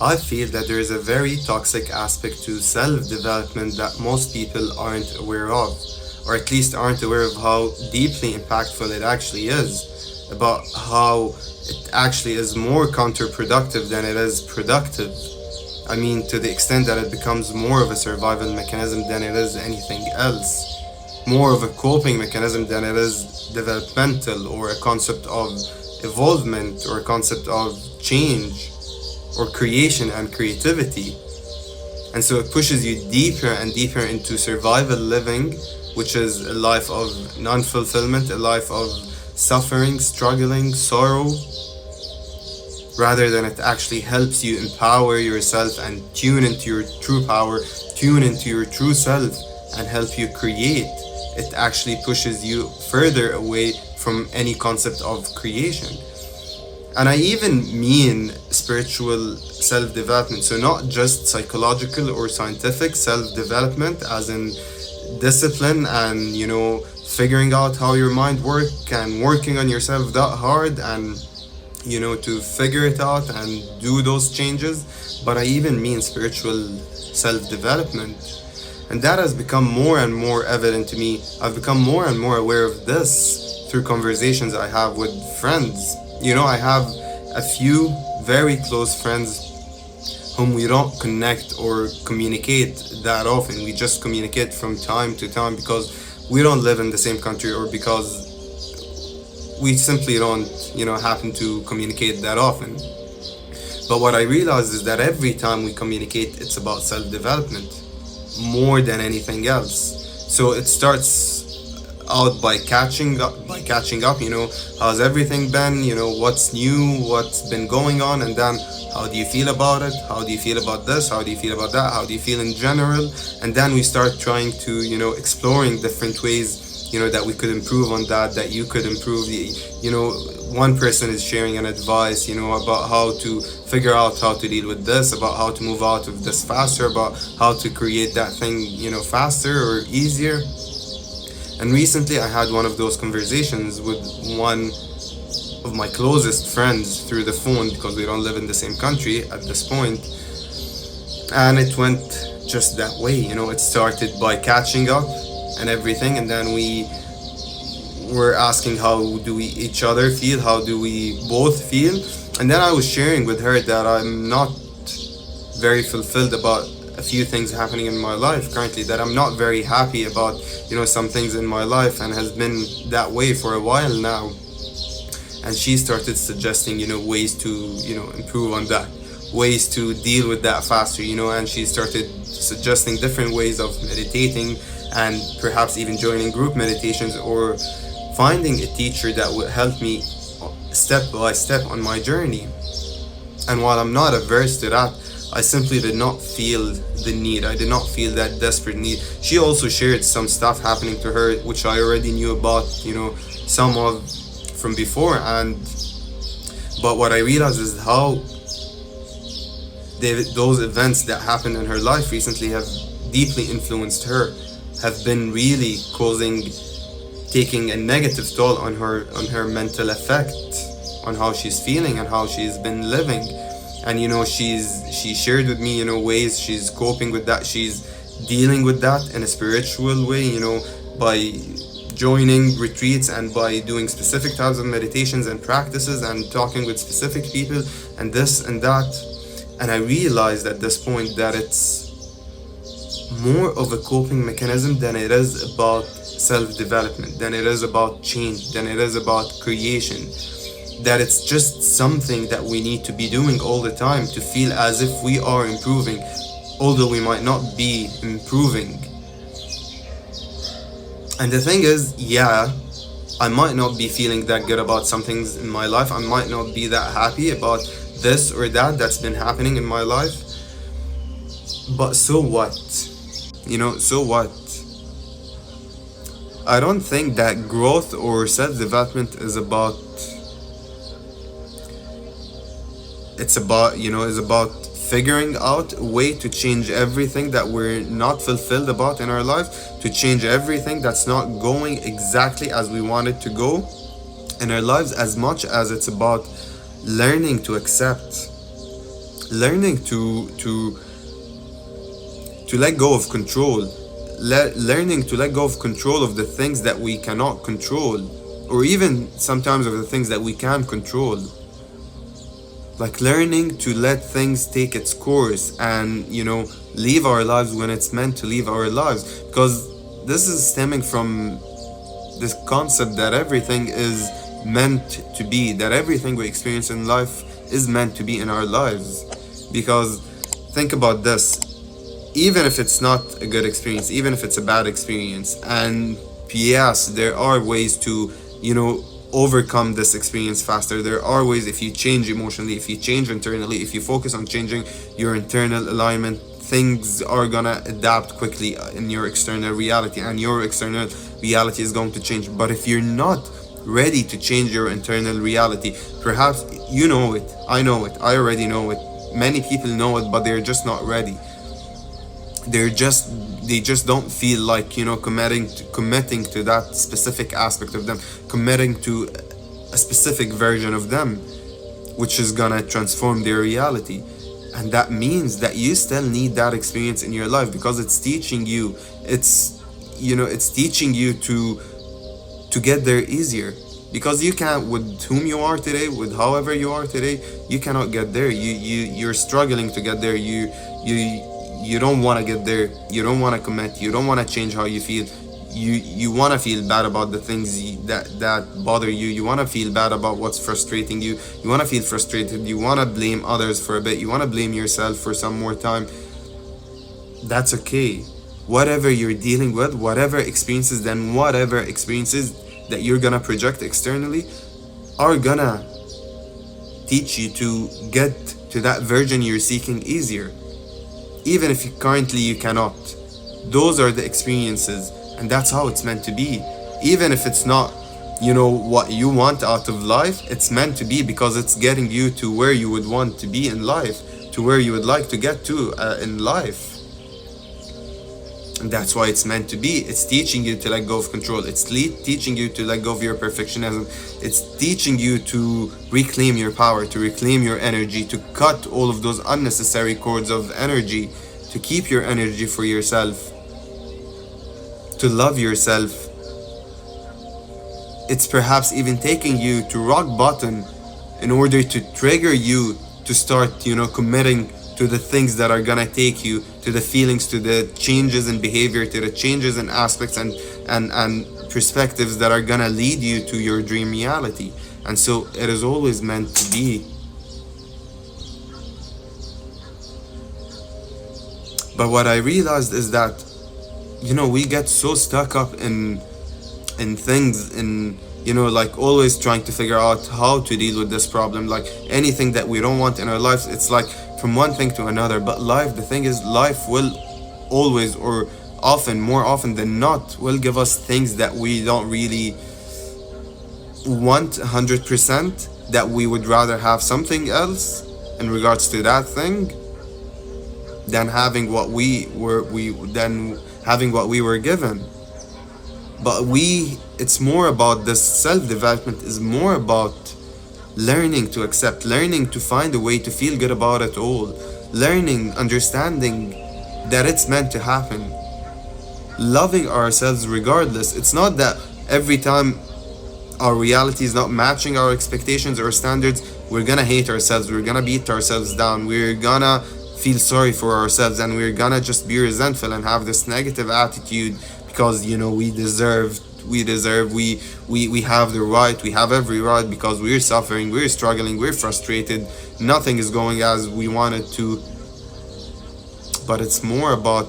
I feel that there is a very toxic aspect to self-development that most people aren't aware of, or at least aren't aware of how deeply impactful it actually is, about how it actually is more counterproductive than it is productive. I mean, to the extent that it becomes more of a survival mechanism than it is anything else, more of a coping mechanism than it is developmental, or a concept of evolvement, or a concept of change or creation and creativity. And so it pushes you deeper and deeper into survival living, which is a life of non fulfillment, a life of suffering, struggling, sorrow, rather than it actually helps you empower yourself and tune into your true power, tune into your true self, and help you create. It actually pushes you further away from any concept of creation. And I even mean spiritual self development. So, not just psychological or scientific self development, as in discipline and, figuring out how your mind works and working on yourself that hard and, to figure it out and do those changes. But I even mean spiritual self development. And that has become more and more evident to me. I've become more and more aware of this through conversations I have with friends. I have a few very close friends whom we don't connect or communicate that often. We just communicate from time to time because we don't live in the same country, or because we simply don't, happen to communicate that often. But what I realized is that every time we communicate, it's about self-development more than anything else. So it starts out by catching up, how's everything been, what's new, what's been going on, and then how do you feel about it, how do you feel about this, how do you feel about that, how do you feel in general. And then we start trying to, exploring different ways, that we could improve on that you could improve. One person is sharing an advice, about how to figure out how to deal with this, about how to move out of this faster, about how to create that thing, faster or easier. And recently I had one of those conversations with one of my closest friends through the phone, because we don't live in the same country at this point. And it went just that way, it started by catching up and everything, and then we were asking how do we each other feel, how do we both feel. And then I was sharing with her that I'm not very fulfilled about a few things happening in my life currently, that I'm not very happy about, some things in my life, and has been that way for a while now. And she started suggesting, ways to, improve on that, ways to deal with that faster, and she started suggesting different ways of meditating, and perhaps even joining group meditations, or finding a teacher that would help me step by step on my journey. And while I'm not averse to that, I simply did not feel the need. I did not feel that desperate need. She also shared some stuff happening to her, which I already knew about, some of from before. But what I realized is how those events that happened in her life recently have deeply influenced her, have been really taking a negative toll on her mental effect, on how she's feeling and how she's been living. And she shared with me, ways she's coping with that, she's dealing with that in a spiritual way, by joining retreats and by doing specific types of meditations and practices and talking with specific people and this and that. And I realized at this point that it's more of a coping mechanism than it is about self-development, than it is about change, than it is about creation. That it's just something that we need to be doing all the time to feel as if we are improving, although we might not be improving. And the thing is, yeah, I might not be feeling that good about some things in my life. I might not be that happy about this or that's been happening in my life. But so what? So what? I don't think that growth or self-development is about figuring out a way to change everything that we're not fulfilled about in our life, to change everything that's not going exactly as we want it to go in our lives, as much as it's about learning to accept Learning to let go of control, learning to let go of control of the things that we cannot control, or even sometimes of the things that we can control. Like learning to let things take its course and, leave our lives when it's meant to leave our lives. Because this is stemming from this concept that everything is meant to be, that everything we experience in life is meant to be in our lives. Because think about this, even if it's not a good experience, even if it's a bad experience, and yes, there are ways to, overcome this experience faster. There are ways, if you change emotionally, if you change internally, if you focus on changing your internal alignment, things are gonna adapt quickly in your external reality, and your external reality is going to change. But if you're not ready to change your internal reality, perhaps you know it, I know it, I already know it, many people know it, but they're just not ready. They just don't feel like, committing to that specific aspect of them, committing to a specific version of them, which is gonna transform their reality. And that means that you still need that experience in your life, because it's teaching you, it's teaching you to get there easier. Because you can't, with whom you are today, with however you are today, you cannot get there. You're struggling to get there. You don't want to get there. You don't want to commit. You don't want to change how you feel. You want to feel bad about the things that bother you. You want to feel bad about what's frustrating you. You want to feel frustrated. You want to blame others for a bit. You want to blame yourself for some more time. That's okay. Whatever you're dealing with, whatever experiences that you're gonna project externally are gonna teach you to get to that version you're seeking easier, even if currently you cannot. Those are the experiences, and that's how it's meant to be. Even if it's not, what you want out of life, it's meant to be, because it's getting you to where you would want to be in life, to where you would like to get to in life. And that's why it's meant to be. It's teaching you to let go of control. It's teaching you to let go of your perfectionism. It's teaching you to reclaim your power, to reclaim your energy, to cut all of those unnecessary cords of energy, to keep your energy for yourself, to love yourself. It's perhaps even taking you to rock bottom in order to trigger you to start, committing to the things that are gonna take you to the feelings, to the changes in behavior, to the changes in aspects and perspectives that are gonna lead you to your dream reality. And so it is always meant to be. But what I realized is that, we get so stuck up in things, like always trying to figure out how to deal with this problem. Like anything that we don't want in our lives, it's like from one thing to another. But the thing is, life will always, or often, more often than not, will give us things that we don't really want 100%, that we would rather have something else in regards to that thing than having what we were given. But it's more about this self-development, is more about learning to accept, learning to find a way to feel good about it all, learning, understanding that it's meant to happen, loving ourselves regardless. It's not that every time our reality is not matching our expectations or standards, we're gonna hate ourselves, we're gonna beat ourselves down, we're gonna feel sorry for ourselves, and we're gonna just be resentful and have this negative attitude because we have the right, we have every right, because we're suffering, we're struggling, we're frustrated, nothing is going as we want it to. But it's more about,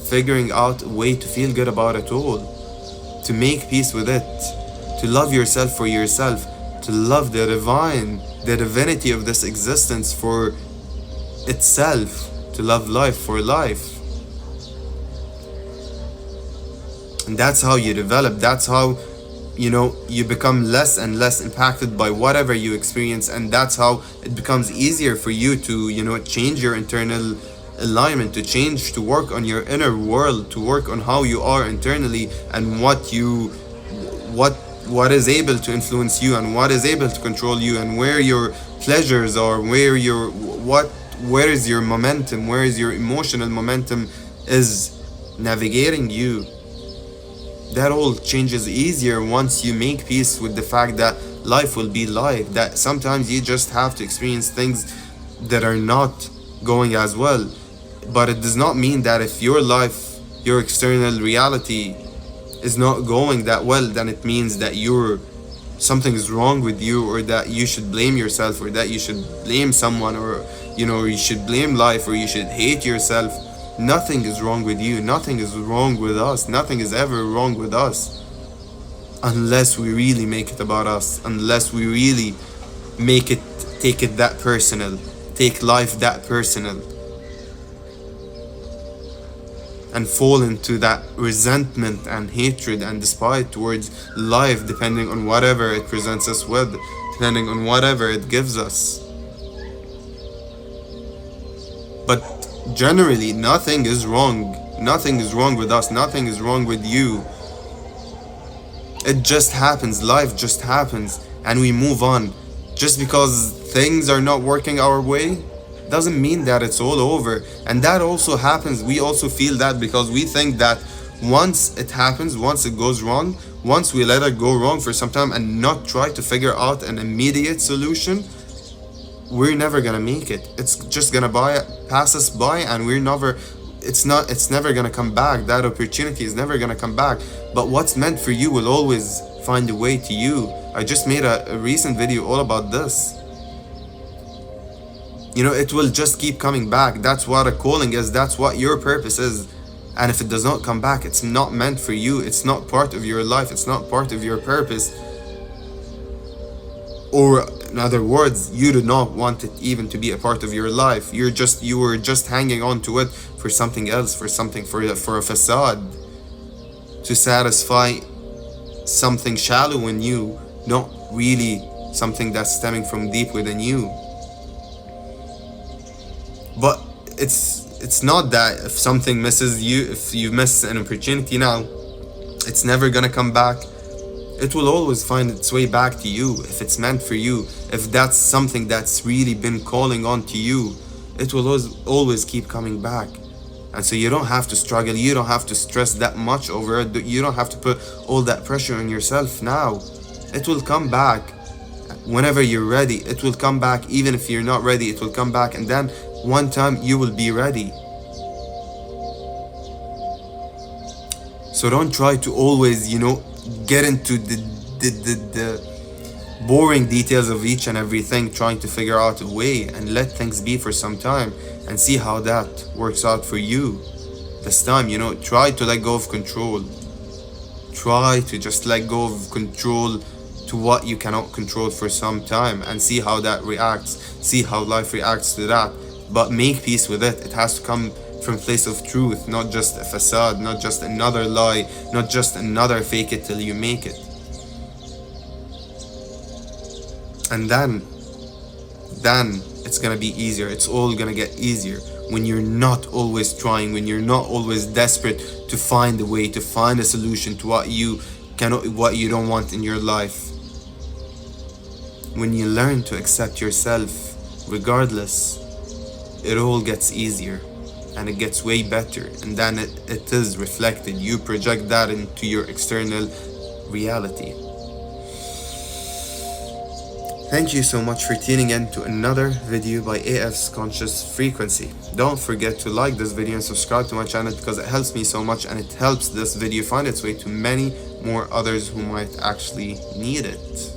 figuring out a way to feel good about it all, to make peace with it, to love yourself for yourself, to love the divinity of this existence for itself, to love life for life. And that's how you develop. That's how, you become less and less impacted by whatever you experience. And that's how it becomes easier for you to, change your internal alignment, to work on your inner world, to work on how you are internally, and what is able to influence you and what is able to control you, and where your pleasures are, where is your momentum, where is your emotional momentum is navigating you. That all changes easier once you make peace with the fact that life will be life, that sometimes you just have to experience things that are not going as well. But it does not mean that if your life, your external reality is not going that well, then it means that something is wrong with you, or that you should blame yourself, or that you should blame someone, or you should blame life, or you should hate yourself. Nothing is wrong with you, nothing is wrong with us, nothing is ever wrong with us, unless we really make it about us, unless we really take it that personal, take life that personal, and fall into that resentment and hatred and despite towards life, depending on whatever it presents us with, depending on whatever it gives us. But generally, nothing is wrong. Nothing is wrong with us. Nothing is wrong with you. It just happens. Life just happens. And we move on. Just because things are not working our way doesn't mean that it's all over. And that also happens. We also feel that because we think that once it happens, once it goes wrong, once we let it go wrong for some time and not try to figure out an immediate solution, we're never gonna make it. It's just gonna pass us by, and it's never gonna come back. That opportunity is never gonna come back. But what's meant for you will always find a way to you. I just made a recent video all about this. It will just keep coming back. That's what a calling is. That's what your purpose is. And if it does not come back, it's not meant for you. It's not part of your life. It's not part of your purpose. Or in other words, you do not want it even to be a part of your life. You were just hanging on to it for something else, for a facade, to satisfy something shallow in you, not really something that's stemming from deep within you. But it's not that if something misses you, if you miss an opportunity now, it's never gonna come back. It will always find its way back to you if it's meant for you. If that's something that's really been calling on to you, it will always keep coming back. And so you don't have to struggle, you don't have to stress that much over it, you don't have to put all that pressure on yourself now. It will come back whenever you're ready. It will come back. Even if you're not ready, it will come back, and then one time you will be ready. So don't try to always, get into the boring details of each and everything, trying to figure out a way, and let things be for some time and see how that works out for you this time. Try to let go of control. Try to just let go of control to what you cannot control for some time, and see how that reacts, see how life reacts to that. But make peace with it. It has to come from a place of truth, not just a facade, not just another lie, not just another fake it till you make it. And then it's gonna be easier. It's all gonna get easier when you're not always trying, when you're not always desperate to find a way, to find a solution to what you don't want in your life. When you learn to accept yourself regardless, it all gets easier and it gets way better, and then it is reflected. You project that into your external reality. Thank you so much for tuning in to another video by AF's Conscious Frequency. Don't forget to like this video and subscribe to my channel, because it helps me so much, and it helps this video find its way to many more others who might actually need it.